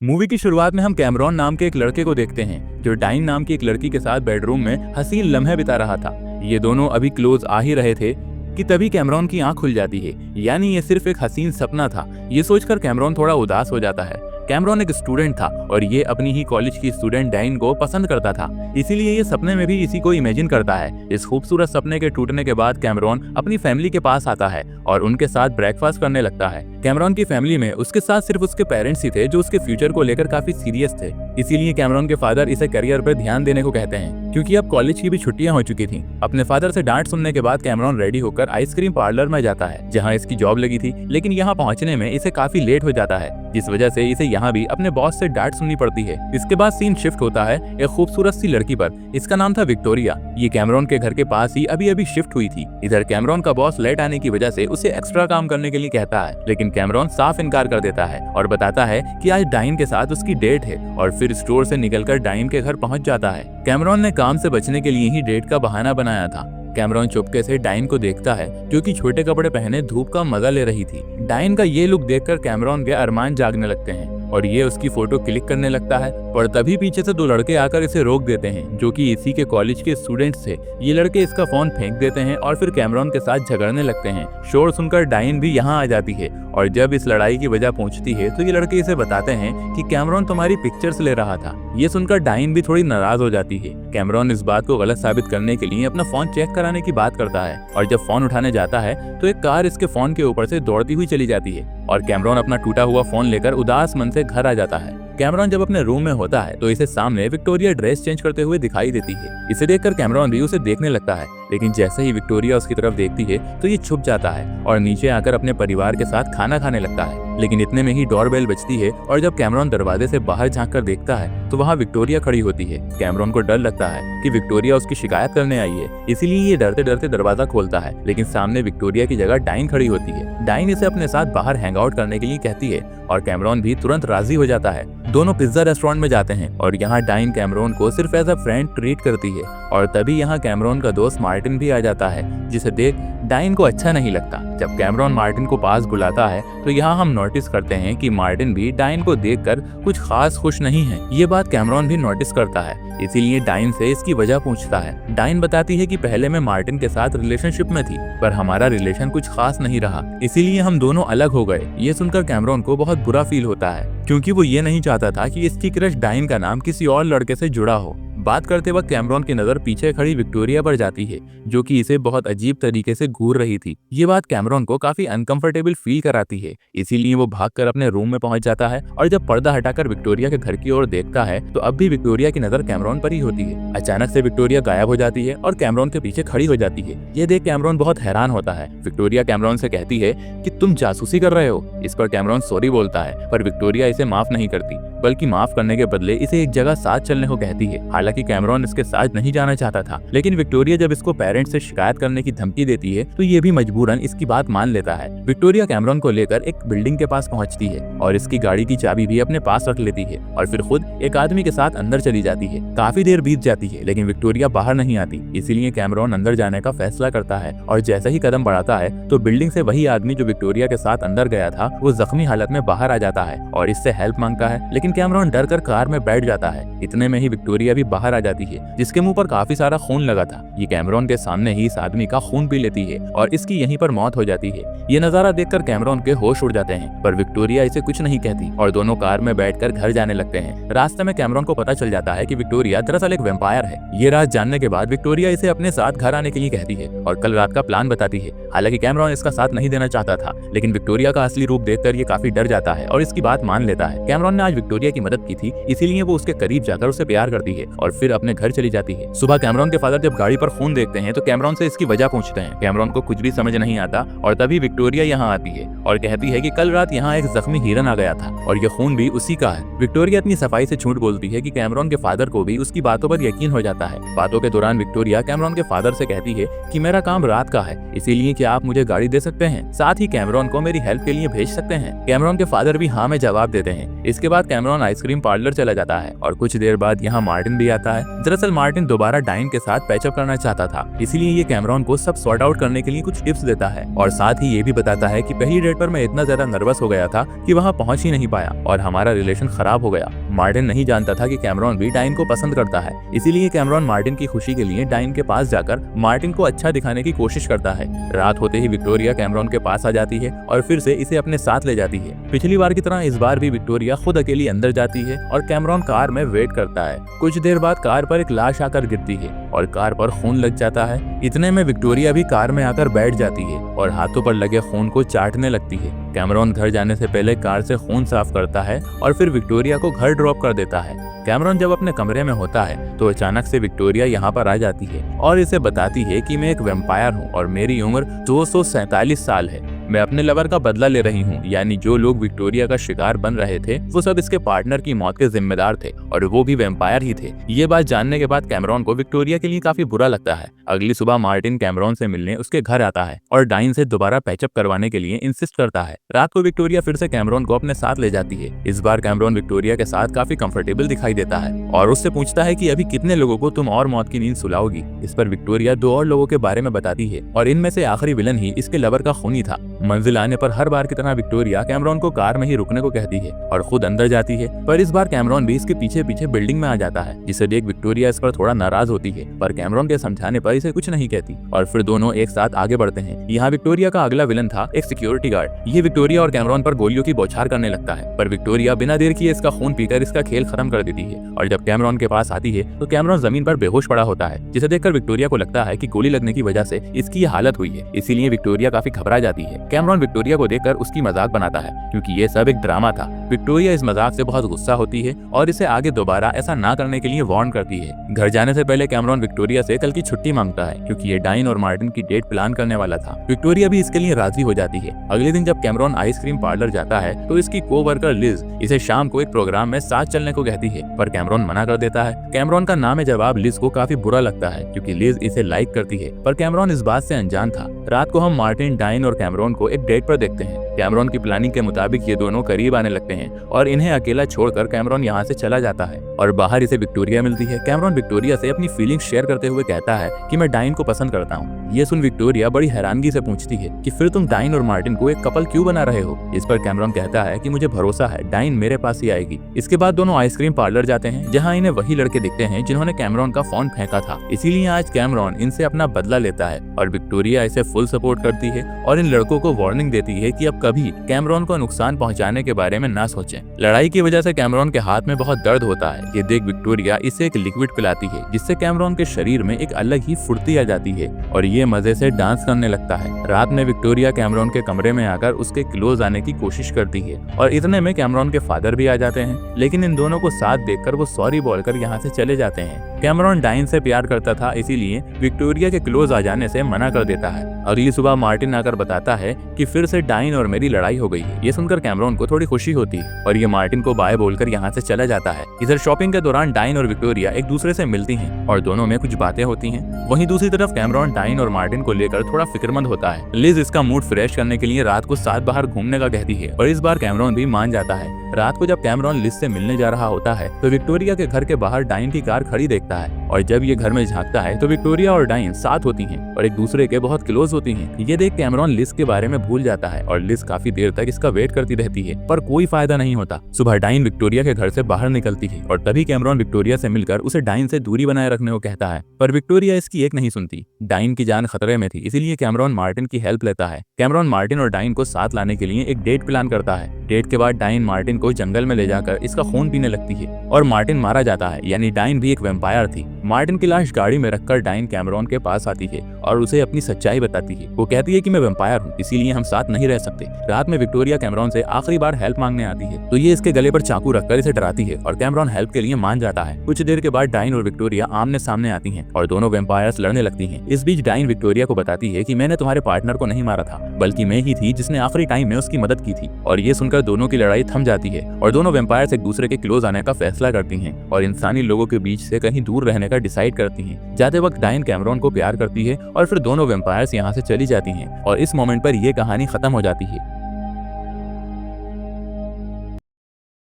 Movie की शुरुआत में हम कैमरॉन नाम के एक लड़के को देखते हैं जो डाइन नाम की एक लड़की के साथ बेडरूम में हसीन लम्हे बिता रहा था। ये दोनों अभी क्लोज आ ही रहे थे कि तभी कैमरॉन की आंख खुल जाती है, यानी ये सिर्फ एक हसीन सपना था। ये सोचकर कैमरॉन थोड़ा उदास हो जाता है। कैमरॉन एक स्टूडेंट था और ये अपनी ही कॉलेज की स्टूडेंट डाइन को पसंद करता था, इसीलिए ये सपने में भी इसी को इमेजिन करता है। इस खूबसूरत सपने के टूटने के बाद कैमरॉन अपनी फैमिली के पास आता है और उनके साथ ब्रेकफास्ट करने लगता है। कैमरॉन की फैमिली में उसके साथ सिर्फ उसके पेरेंट्स ही थे जो उसके फ्यूचर को लेकर काफी सीरियस थे, इसीलिए कैमरॉन के फादर इसे करियर पर ध्यान देने को कहते हैं क्योंकि अब कॉलेज की भी छुट्टियां हो चुकी थीं। अपने फादर से डांट सुनने के बाद कैमरॉन रेडी होकर आइसक्रीम पार्लर में जाता है जहां इसकी जॉब लगी थी, लेकिन यहां पहुंचने में इसे काफी लेट हो जाता है, जिस वजह से इसे यहां भी अपने बॉस से डांट सुननी पड़ती है। इसके बाद सीन शिफ्ट होता है एक खूबसूरत सी लड़की पर। इसका नाम था विक्टोरिया। ये कैमरॉन के घर के पास ही अभी अभी शिफ्ट हुई थी। इधर कैमरॉन का बॉस लेट आने की वजह से उसे एक्स्ट्रा काम करने के लिए कहता है, लेकिन कैमरॉन साफ इनकार कर देता है और बताता है कि आज डाइन के साथ उसकी डेट है और फिर स्टोर से निकलकर डाइन के घर पहुंच जाता है। कैमरॉन ने काम से बचने के लिए ही डेट का बहाना बनाया था। कैमरॉन चुपके से डाइन को देखता है जो कि छोटे कपड़े पहने धूप का मजा ले रही थी। डाइन का ये लुक देखकर कैमरॉन के अरमान जागने लगते हैं और ये उसकी फोटो क्लिक करने लगता है, पर तभी पीछे से दो लड़के आकर इसे रोक देते हैं जो कि इसी के कॉलेज के स्टूडेंट्स थे। ये लड़के इसका फोन फेंक देते हैं और फिर कैमरॉन के साथ झगड़ने लगते हैं। शोर सुनकर डाइन भी यहाँ आ जाती है और जब इस लड़ाई की वजह पूछती है तो ये लड़के इसे बताते हैं कि कैमरॉन तुम्हारी पिक्चर्स ले रहा था। ये सुनकर डाइन भी थोड़ी नाराज हो जाती है। कैमरॉन इस बात को गलत साबित करने के लिए अपना फोन चेक कराने की बात करता है और जब फोन उठाने जाता है तो एक कार इसके फोन के ऊपर से दौड़ती हुई चली जाती है और कैमरॉन अपना टूटा हुआ फोन लेकर उदास मन से घर आ जाता है। कैमरॉन जब अपने रूम में होता है तो इसे सामने विक्टोरिया ड्रेस चेंज करते हुए दिखाई देती है। इसे देखकर कैमरॉन भी उसे देखने लगता है, लेकिन जैसे ही विक्टोरिया उसकी तरफ देखती है तो ये छुप जाता है और नीचे आकर अपने परिवार के साथ खाना खाने लगता है। लेकिन इतने में ही डोरबेल बजती है और जब कैमरॉन दरवाजे से बाहर झांक कर देखता है तो वहाँ विक्टोरिया खड़ी होती है। कैमरॉन को डर लगता है कि विक्टोरिया उसकी शिकायत करने आई है, इसीलिए ये डरते डरते दरवाजा खोलता है, लेकिन सामने विक्टोरिया की जगह डाइन खड़ी होती है। डाइन इसे अपने साथ बाहर हैंग आउट करने के लिए कहती है और कैमरॉन भी तुरंत राजी हो जाता है। दोनों पिज्जा रेस्टोरेंट में जाते हैं और यहाँ डाइन कैमरॉन को सिर्फ एज अ फ्रेंड ट्रीट करती है और तभी यहाँ कैमरॉन का दोस्त मार्टिन भी आ जाता है, जिसे देख डाइन को अच्छा नहीं लगता। जब कैमरॉन मार्टिन को पास बुलाता है तो यहाँ हम नोटिस करते हैं कि मार्टिन भी डाइन को देखकर कुछ खास खुश नहीं है। ये बात कैमरॉन भी नोटिस करता है, इसीलिए डाइन से इसकी वजह पूछता है। डाइन बताती है कि पहले मैं मार्टिन के साथ रिलेशनशिप में थी, पर हमारा रिलेशन कुछ खास नहीं रहा, इसीलिए हम दोनों अलग हो गए। ये सुनकर कैमरॉन को बहुत बुरा फील होता है क्योंकि वो ये नहीं चाहता था कि इसकी क्रश डाइन का नाम किसी और लड़के से जुड़ा हो। बात करते वक्त कैमरॉन की नजर पीछे खड़ी विक्टोरिया पर जाती है जो कि इसे बहुत अजीब तरीके से घूर रही थी। ये बात कैमरॉन को काफी अनकंफर्टेबल फील कराती है, इसीलिए वो भागकर अपने रूम में पहुंच जाता है और जब पर्दा हटाकर विक्टोरिया के घर की ओर देखता है तो अब भी विक्टोरिया की नजर कैमरॉन पर ही होती है। अचानक से विक्टोरिया गायब हो जाती है और कैमरॉन के पीछे खड़ी हो जाती है। ये देख कैमरॉन बहुत हैरान होता है। विक्टोरिया कैमरॉन से कहती है कि तुम जासूसी कर रहे हो। इस पर कैमरॉन सॉरी बोलता है, पर विक्टोरिया इसे माफ नहीं करती, बल्कि माफ करने के बदले इसे एक जगह साथ चलने को कहती है। हालांकि कैमरॉन इसके साथ नहीं जाना चाहता था, लेकिन विक्टोरिया जब इसको पेरेंट्स से शिकायत करने की धमकी देती है तो ये भी मजबूरन इसकी बात मान लेता है। विक्टोरिया कैमरॉन को लेकर एक बिल्डिंग के पास पहुंचती है और इसकी गाड़ी की चाबी भी अपने पास रख लेती है और फिर खुद एक आदमी के साथ अंदर चली जाती है। काफी देर बीत जाती है लेकिन विक्टोरिया बाहर नहीं आती, इसीलिए कैमरॉन अंदर जाने का फैसला करता है और जैसे ही कदम बढ़ाता है तो बिल्डिंग से वही आदमी जो विक्टोरिया के साथ अंदर गया था वो जख्मी हालत में बाहर आ जाता है और इससे हेल्प मांगता है, लेकिन कैमरॉन डर कर कार में बैठ जाता है। इतने में ही विक्टोरिया भी बाहर आ जाती है जिसके मुंह पर काफी सारा खून लगा था। ये कैमरॉन के सामने ही इस आदमी का खून पी लेती है और इसकी यहीं पर मौत हो जाती है। ये नजारा देखकर कैमरॉन के होश उड़ जाते हैं, पर विक्टोरिया इसे कुछ नहीं कहती और दोनों कार में बैठकर घर जाने लगते हैं। रास्ते में कैमरॉन को पता चल जाता है कि विक्टोरिया दरअसल एक वैम्पायर है। ये राज जानने के बाद विक्टोरिया इसे अपने साथ घर आने के लिए कहती है और कल रात का प्लान बताती है। हालांकि कैमरॉन इसका साथ नहीं देना चाहता था, लेकिन विक्टोरिया का असली रूप देखकर ये काफी डर जाता है और इसकी बात मान लेता है। कैमरॉन ने आज विक्टोरिया की मदद की थी, इसीलिए वो उसके करीब जाकर उसे प्यार करती है और फिर अपने घर चली जाती है। सुबह कैमरॉन के फादर जब गाड़ी पर खून देखते हैं तो कैमरॉन से इसकी वजह पूछते हैं। कैमरॉन को कुछ भी समझ नहीं आता और तभी विक्टोरिया यहाँ आती है और कहती है कि कल रात यहाँ एक जख्मी हिरन आ गया था और ये खून भी उसी का है। विक्टोरिया इतनी सफाई से झूठ बोलती है कि कैमरॉन के फादर को भी उसकी बातों पर यकीन हो जाता है। बातों के दौरान विक्टोरिया कैमरॉन के फादर से कहती है कि मेरा काम रात का है, इसीलिए क्या आप मुझे गाड़ी दे सकते हैं, साथ ही कैमरॉन को मेरी हेल्प के लिए भेज सकते हैं। कैमरॉन के फादर भी हाँ में जवाब देते हैं। इसके बाद कैमरॉन आइसक्रीम पार्लर चला जाता है और कुछ देर बाद यहाँ मार्टिन भी आता जाता है। दरअसल मार्टिन दोबारा डाइन के साथ पैचअप करना चाहता था, इसीलिए ये कैमरॉन को सब सॉर्ट आउट करने के लिए कुछ टिप्स देता है और साथ ही ये भी बताता है कि पहली डेट पर मैं इतना ज्यादा नर्वस हो गया था कि वहाँ पहुंच ही नहीं पाया और हमारा रिलेशन खराब हो गया। मार्टिन नहीं जानता था कि कैमरॉन भी डाइन को पसंद करता है, इसीलिए कैमरॉन मार्टिन की खुशी के लिए डाइन के पास जाकर मार्टिन को अच्छा दिखाने की कोशिश करता है। रात होते ही विक्टोरिया कैमरॉन के पास आ जाती है और फिर से इसे अपने साथ ले जाती है। पिछली बार की तरह इस बार भी विक्टोरिया खुद अकेली अंदर जाती है और कैमरॉन कार में वेट करता है। कुछ देर बाद कार पर एक लाश आकर गिरती है और कार पर खून लग जाता है। इतने में विक्टोरिया भी कार में आकर बैठ जाती है और हाथों पर लगे खून को चाटने लगती है। कैमरॉन घर जाने से पहले कार से खून साफ करता है और फिर विक्टोरिया को घर ड्रॉप कर देता है। कैमरॉन जब अपने कमरे में होता है तो अचानक से विक्टोरिया यहाँ पर आ जाती है और इसे बताती है कि मैं एक वैम्पायर हूँ और मेरी उम्र 247 साल है। मैं अपने लवर का बदला ले रही हूँ, यानी जो लोग विक्टोरिया का शिकार बन रहे थे वो सब इसके पार्टनर की मौत के जिम्मेदार थे और वो भी वैम्पायर ही थे। ये बात जानने के बाद कैमरॉन को विक्टोरिया के लिए काफी बुरा लगता है। अगली सुबह मार्टिन कैमरॉन से मिलने उसके घर आता है और डाइन से दोबारा पैचअप करवाने के लिए इंसिस्ट करता है। रात को विक्टोरिया फिर से कैमरॉन को अपने साथ ले जाती है। इस बार कैमरॉन विक्टोरिया के साथ काफी कंफर्टेबल दिखाई देता है और उससे पूछता है कि अभी कितने लोगों को तुम और मौत की नींद सुलाओगी। इस पर विक्टोरिया 2 और लोगों के बारे में बताती है और इनमें से आखिरी विलन ही इसके लवर का खूनी था। मंजिल आने पर हर बार की तरह विक्टोरिया कैमरॉन को कार में ही रुकने को कहती है और खुद अंदर जाती है, पर इस बार कैमरॉन भी इसके पीछे पीछे बिल्डिंग में आ जाता है, जिसे देख विक्टोरिया इस पर थोड़ा नाराज होती है, पर कैमरॉन के समझाने पर इसे कुछ नहीं कहती और फिर दोनों एक साथ आगे बढ़ते हैं। यहाँ विक्टोरिया का अगला विलन था एक सिक्योरिटी गार्ड। ये विक्टोरिया और कैमरॉन पर गोलियों की बौछार करने लगता है, पर विक्टोरिया बिना देर किए इसका खून पीकर इसका खेल खत्म कर देती है और जब कैमरॉन के पास आती है तो कैमरॉन जमीन पर बेहोश पड़ा होता है, जिसे देखकर विक्टोरिया को लगता है कि गोली लगने की वजह से इसकी ये हालत हुई है, इसीलिए विक्टोरिया काफी घबरा जाती है। कैमरॉन विक्टोरिया को देखकर उसकी मजाक बनाता है क्योंकि ये सब एक ड्रामा था। विक्टोरिया इस मजाक से बहुत गुस्सा होती है और इसे आगे दोबारा ऐसा ना करने के लिए वार्न करती है। घर जाने से पहले कैमरॉन विक्टोरिया से कल की छुट्टी मांगता है क्योंकि ये डाइन और मार्टिन की डेट प्लान करने वाला था। विक्टोरिया भी इसके लिए राजी हो जाती है। अगले दिन जब कैमरॉन आइसक्रीम पार्लर जाता है तो इसकी कोवर्कर लिज इसे शाम को एक प्रोग्राम में साथ चलने को कहती है, पर कैमरॉन मना कर देता है। कैमरॉन का नाम जवाब लिज को काफी बुरा लगता है क्योंकि लिज इसे लाइक करती है, पर कैमरॉन इस बात से अनजान था। रात को हम मार्टिन, डाइन और कैमरॉन को एक डेट पर देखते हैं। कैमरॉन की प्लानिंग के मुताबिक ये दोनों करीब आने लगते हैं और इन्हें अकेला छोड़कर कैमरॉन यहाँ से चला जाता है और बाहर इसे विक्टोरिया मिलती है। कैमरॉन विक्टोरिया से अपनी फीलिंग्स शेयर करते हुए कहता है कि मैं डाइन को पसंद करता हूँ। ये सुन विक्टोरिया बड़ी हैरानगी से पूछती है कि फिर तुम डाइन और मार्टिन को एक कपल क्यों बना रहे हो। इस पर कैमरॉन कहता है कि मुझे भरोसा है डाइन मेरे पास ही आएगी। इसके बाद दोनों आइसक्रीम पार्लर जाते हैं जहाँ इन्हें वही लड़के दिखते हैं जिन्होंने कैमरॉन का फोन फेंका था, इसीलिए आज कैमरॉन इनसे अपना बदला लेता है और विक्टोरिया इसे फुल सपोर्ट करती है और इन लड़कों को वार्निंग देती है कि अब कभी कैमरॉन को नुकसान पहुंचाने के बारे में ना सोचें। लड़ाई की वजह से कैमरॉन के हाथ में बहुत दर्द होता है। ये देख विक्टोरिया इसे एक लिक्विड पिलाती है जिससे कैमरॉन के शरीर में एक अलग ही फुर्ती आ जाती है और ये मजे से डांस करने लगता है। रात में विक्टोरिया कैमरॉन के कमरे में आकर उसके क्लोज आने की कोशिश करती है और इतने में कैमरॉन के फादर भी आ जाते हैं, लेकिन इन दोनों को साथ देखकर वो सॉरी बोलकर यहाँ से चले जाते हैं। कैमरॉन डाइन से प्यार करता था, इसीलिए विक्टोरिया के क्लोज आ जाने से मना कर देता है। अगली सुबह मार्टिन आकर बताता है कि फिर से डाइन और मेरी लड़ाई हो गई है। ये सुनकर कैमरॉन को थोड़ी खुशी होती है और ये मार्टिन को बाय बोलकर यहाँ से चला जाता है। इधर शॉपिंग के दौरान डाइन और विक्टोरिया एक दूसरे से मिलती हैं और दोनों में कुछ बातें होती हैं। वहीं दूसरी तरफ कैमरॉन डाइन और मार्टिन को लेकर थोड़ा फिक्रमंद होता है। लिज इसका मूड फ्रेश करने के लिए रात को साथ बाहर घूमने का कहती है और इस बार कैमरॉन भी मान जाता है। रात को जब कैमरॉन लिज से मिलने जा रहा होता है तो विक्टोरिया के घर के बाहर डाइन की कार खड़ी देखता है और जब ये घर में झांकता है तो विक्टोरिया और डाइन साथ होती हैं और एक दूसरे के बहुत क्लोज होती हैं। ये देख कैमरॉन लिज के बारे में भूल जाता है और लिज काफी देर तक इसका वेट करती रहती है, पर कोई फायदा नहीं होता। सुबह डाइन विक्टोरिया के घर से बाहर निकलती है और तभी कैमरॉन विक्टोरिया से मिलकर उसे डाइन से दूरी बनाए रखने को कहता है, पर विक्टोरिया इसकी एक नहीं सुनती। डाइन की जान खतरे में थी, इसीलिए कैमरॉन मार्टिन की हेल्प लेता है। कैमरॉन मार्टिन और डाइन को साथ लाने के लिए एक डेट प्लान करता है। डेट के बाद डाइन मार्टिन को जंगल में ले जाकर इसका खून पीने लगती है और मार्टिन मारा जाता है, यानी डाइन भी एक वैम्पायर थी। मार्टिन की लाश गाड़ी में रखकर डाइन कैमरॉन के पास आती है और उसे अपनी सच्चाई बताती है। वो कहती है कि मैं वैम्पायर हूँ, इसीलिए हम साथ नहीं रह सकते। रात में विक्टोरिया कैमरॉन से आखिरी बार हेल्प मांगने आती है तो ये इसके गले पर चाकू रखकर इसे डराती है और कैमरॉन हेल्प के लिए मान जाता है। कुछ देर के बाद डाइन और विक्टोरिया आमने सामने आती हैं और दोनों वैम्पायर्स लड़ने लगती हैं। इस बीच डाइन विक्टोरिया को बताती है कि मैंने तुम्हारे पार्टनर को नहीं मारा था, बल्कि मैं ही थी जिसने आखिरी टाइम में उसकी मदद की थी। और ये सुनकर दोनों की लड़ाई थम जाती है और दोनों वैम्पायर्स एक दूसरे के क्लोज आने का फैसला करती हैं और इंसानी लोगों के बीच से कहीं दूर रहने का डिसाइड करती हैं। जाते वक्त डाइन कैमरॉन को प्यार करती है और फिर दोनों वैम्पायर्स यहाँ से चली जाती हैं और इस मोमेंट पर यह कहानी खत्म हो जाती है।